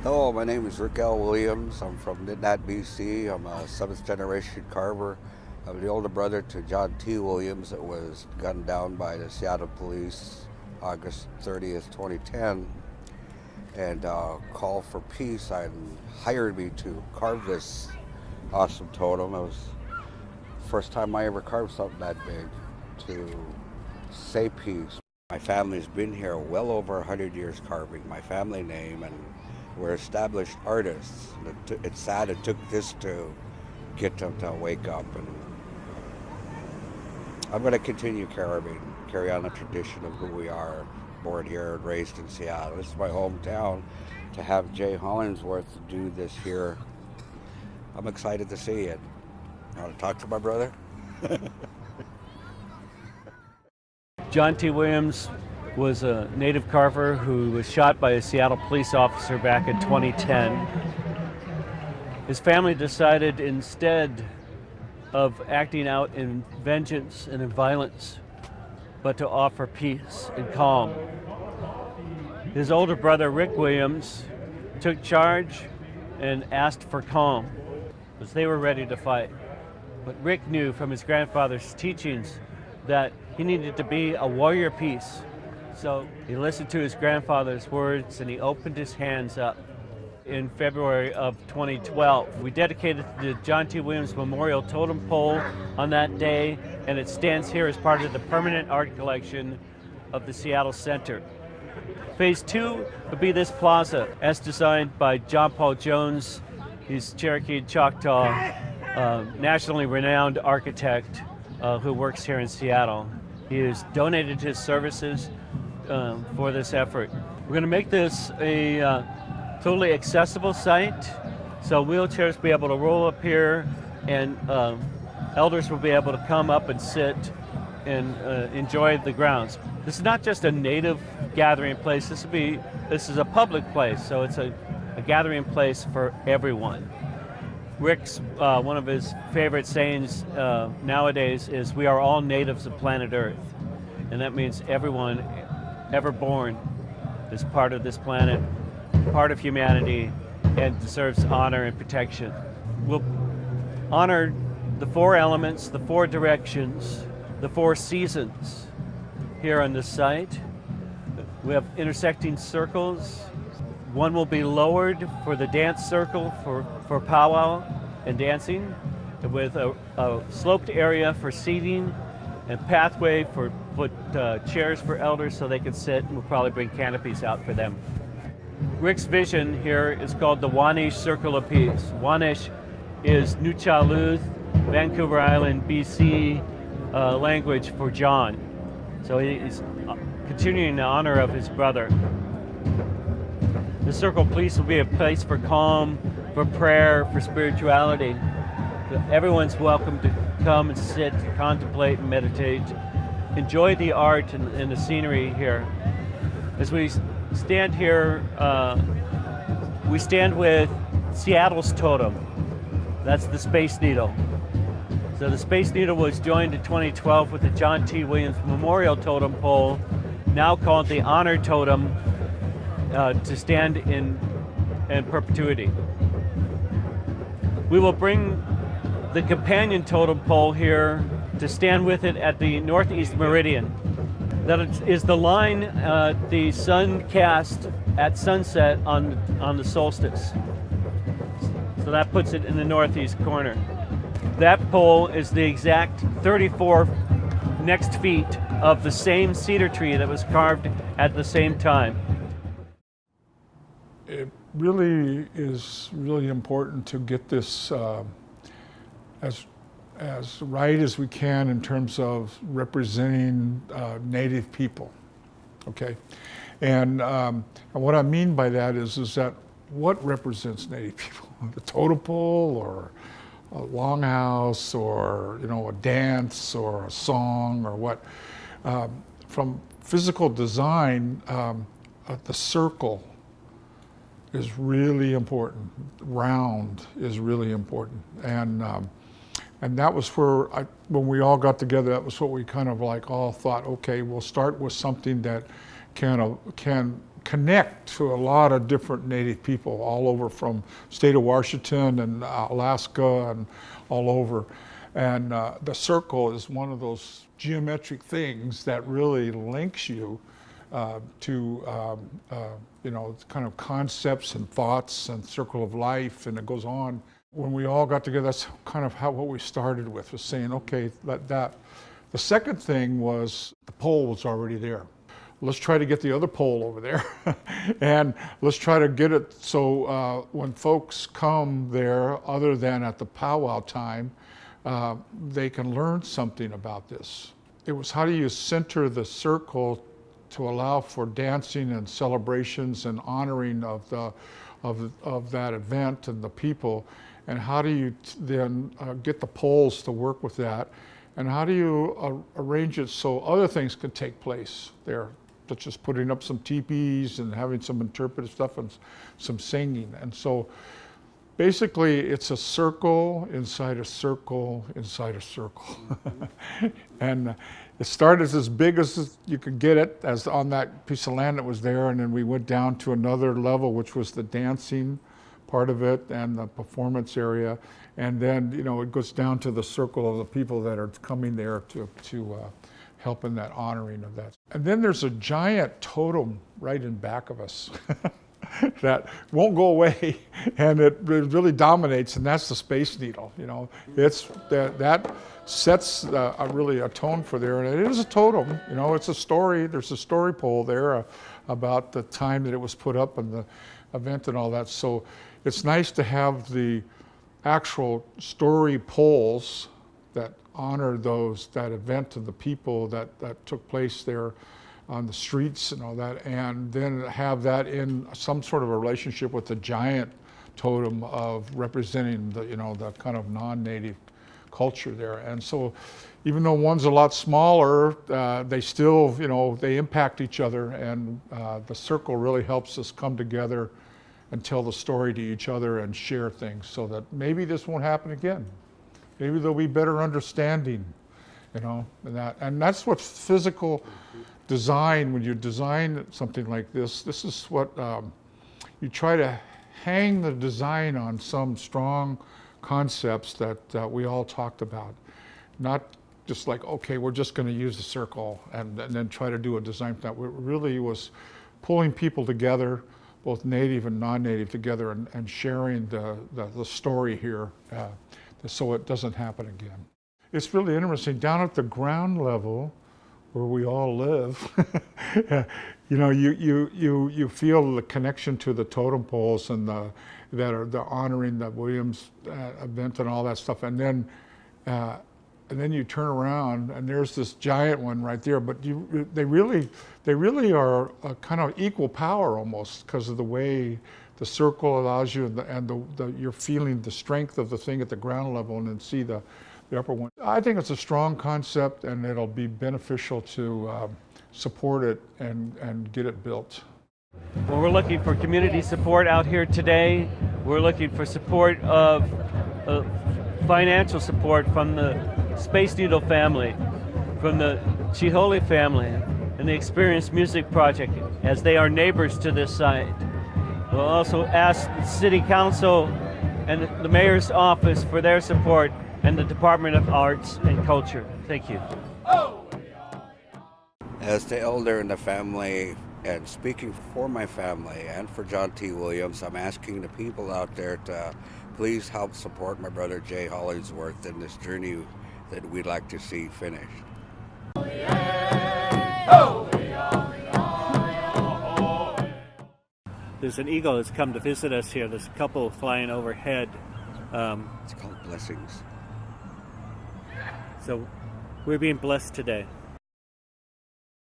Hello, my name is Rick L. Williams. I'm from Nidnat, BC. I'm a seventh generation carver. I'm the older brother to John T. Williams that was gunned down by the Seattle police August 30th, 2010. And Call for Peace hired me to carve this awesome totem. It was the first time I ever carved something that big to say peace. My family's been here well over 100 years carving my family name, and we're established artists. It's sad it took this to get them to wake up, and I'm going to continue carving, carry on the tradition of who we are, born here and raised in Seattle. This is my hometown. To have Jay Hollingsworth do this here, I'm excited to see it. I want to talk to my brother. John T. Williams was a native carver who was shot by a Seattle police officer back in 2010. His family decided, instead of acting out in vengeance and in violence, but to offer peace and calm. His older brother, Rick Williams, took charge and asked for calm, because they were ready to fight. But Rick knew from his grandfather's teachings that he needed to be a warrior peace. So he listened to his grandfather's words and he opened his hands up. In February of 2012, we dedicated the John T. Williams Memorial Totem Pole on that day, and it stands here as part of the permanent art collection of the Seattle Center. Phase 2 would be this plaza, as designed by John Paul Jones. He's Cherokee and Choctaw, nationally renowned architect who works here in Seattle. He has donated his services for this effort. We're going to make this a totally accessible site, so wheelchairs will be able to roll up here, and elders will be able to come up and sit and enjoy the grounds. This is not just a native gathering place. This is a public place, so it's a gathering place for everyone. Rick's one of his favorite sayings nowadays is, "We are all natives of planet Earth," and that means everyone ever born is part of this planet, part of humanity, and deserves honor and protection. We'll honor the four elements, the four directions, the four seasons here on this site. We have intersecting circles. One will be lowered for the dance circle for powwow and dancing, with a sloped area for seating and pathway for chairs for elders so they can sit, and we'll probably bring canopies out for them. Rick's vision here is called the Wanish Circle of Peace. Wanish is Nuchaluth, Vancouver Island, BC language for John. So he's continuing the honor of his brother. The Circle of Peace will be a place for calm, for prayer, for spirituality. So everyone's welcome to come and sit, contemplate, and meditate. Enjoy the art and the scenery here. As we stand here, we stand with Seattle's totem. That's the Space Needle. So the Space Needle was joined in 2012 with the John T. Williams Memorial Totem Pole, now called the Honor Totem, to stand in perpetuity. We will bring the companion totem pole here to stand with it at the northeast meridian. That is the line the sun casts at sunset on the solstice. So that puts it in the northeast corner. That pole is the exact 34 next feet of the same cedar tree that was carved at the same time. It really is really important to get this as right as we can in terms of representing Native people, okay? And what I mean by that is that what represents Native people? The totem pole, or a longhouse, or a dance, or a song, or what? From physical design, the circle is really important. Round is really important, and that was where when we all got together, that was what we kind of all thought. Okay, we'll start with something that can connect to a lot of different Native people all over, from state of Washington and Alaska and all over. And the circle is one of those geometric things that really links you to kind of concepts and thoughts and circle of life, and it goes on. When we all got together, that's kind of what we started with, was saying, okay, let that. The second thing was the pole was already there. Let's try to get the other pole over there and let's try to get it so when folks come there, other than at the powwow time, they can learn something about this. It was, how do you center the circle to allow for dancing and celebrations and honoring of that event and the people, and how do you then get the poles to work with that, and how do you arrange it so other things can take place there, such as putting up some teepees and having some interpretive stuff and some singing. And so basically it's a circle inside a circle inside a circle. And it started as big as you could get it, as on that piece of land that was there, and then we went down to another level, which was the dancing part of it and the performance area. And then, it goes down to the circle of the people that are coming there to help in that honoring of that. And then there's a giant totem right in back of us that won't go away, and it really dominates, and that's the Space Needle. It's that sets really a tone for there, and it is a totem. It's a story. There's a story pole there about the time that it was put up and the event and all that. So it's nice to have the actual story poles that honor that event and the people that took place there on the streets and all that, and then have that in some sort of a relationship with the giant totem of representing the kind of non-native culture there. And so even though one's a lot smaller, they still, they impact each other, and the circle really helps us come together and tell the story to each other and share things, so that maybe this won't happen again. Maybe there'll be better understanding, and that's what physical design, when you design something like this is what you try to hang the design on some strong concepts that we all talked about. Not just like, okay, we're just going to use the circle and then try to do a design for that. It really was pulling people together, both native and non-native together, and sharing the story here so it doesn't happen again. It's really interesting. Down at the ground level, where we all live, you feel the connection to the totem poles and that are the honoring the Williams event and all that stuff, and then you turn around and there's this giant one right there. But they really are a kind of equal power almost, because of the way the circle allows you, and you're feeling the strength of the thing at the ground level, and then see the upper one. I think it's a strong concept, and it'll be beneficial to support it and get it built. Well, we're looking for community support out here today. We're looking for support of financial support from the Space Needle family, from the Chiholi family, and the Experience Music Project, as they are neighbors to this site. We'll also ask the City Council and the Mayor's Office for their support, and the Department of Arts and Culture. Thank you. As the elder in the family, and speaking for my family and for John T. Williams, I'm asking the people out there to please help support my brother Jay Hollingsworth in this journey that we'd like to see finished. There's an eagle that's come to visit us here. There's a couple flying overhead. It's called Blessings. So we're being blessed today.